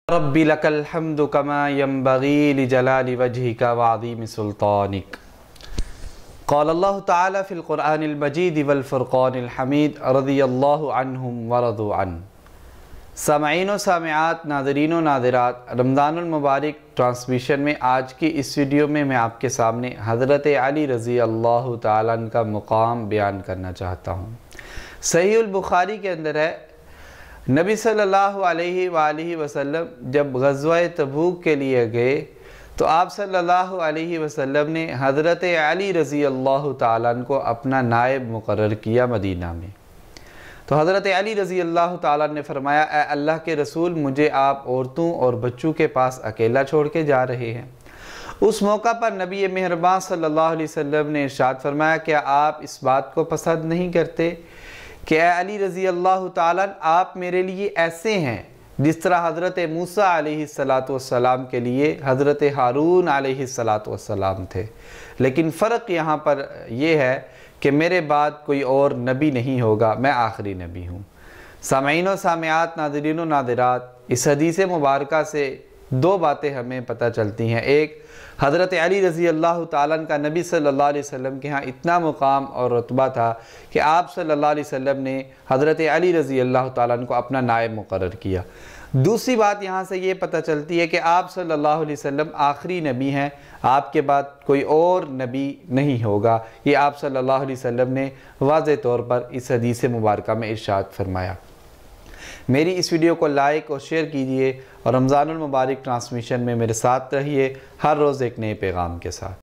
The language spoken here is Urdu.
رب لك الحمد كما ينبغي لجلال وجهك وعظيم سلطانك قال الله تعالى في القرآن المجيد والفرقان الحميد رضي الله عنهم ورضوا عنه۔ سامعین و سامعات، ناظرین و ناظرات، رمضان المبارک ٹرانسمیشن میں آج کی اس ویڈیو میں آپ کے سامنے حضرت علی رضی اللہ تعالیٰ عنہ کا مقام بیان کرنا چاہتا ہوں۔ صحیح البخاری کے اندر ہے، نبی صلی اللہ علیہ وآلہ وسلم جب غزوہ تبوک کے لیے گئے تو آپ صلی اللہ علیہ وسلم نے حضرت علی رضی اللہ تعالیٰ عنہ کو اپنا نائب مقرر کیا مدینہ میں۔ تو حضرت علی رضی اللہ تعالیٰ نے فرمایا، اے اللہ کے رسول، مجھے آپ عورتوں اور بچوں کے پاس اکیلا چھوڑ کے جا رہے ہیں۔ اس موقع پر نبی مہربان صلی اللہ علیہ وسلم نے ارشاد فرمایا، کیا آپ اس بات کو پسند نہیں کرتے کہ اے علی رضی اللہ تعالیٰ آپ میرے لیے ایسے ہیں جس طرح حضرت موسیٰ علیہ السلام کے لیے حضرت ہارون علیہ السلام تھے، لیکن فرق یہاں پر یہ ہے کہ میرے بعد کوئی اور نبی نہیں ہوگا، میں آخری نبی ہوں۔ سامعین و سامعات، ناظرین و ناظرات، اس حدیث مبارکہ سے دو باتیں ہمیں پتہ چلتی ہیں۔ ایک، حضرت علی رضی اللہ تعالیٰ عنہ کا نبی صلی اللہ علیہ وسلم کے ہاں اتنا مقام اور رتبہ تھا کہ آپ صلی اللہ علیہ وسلم نے حضرت علی رضی اللہ تعالیٰ عنہ کو اپنا نائب مقرر کیا۔ دوسری بات یہاں سے یہ پتہ چلتی ہے کہ آپ صلی اللہ علیہ وسلم آخری نبی ہیں، آپ کے بعد کوئی اور نبی نہیں ہوگا۔ یہ آپ صلی اللہ علیہ وسلم نے واضح طور پر اس حدیث مبارکہ میں ارشاد فرمایا۔ میری اس ویڈیو کو لائک اور شیئر کیجئے اور رمضان المبارک ٹرانسمیشن میں میرے ساتھ رہیے، ہر روز ایک نئے پیغام کے ساتھ۔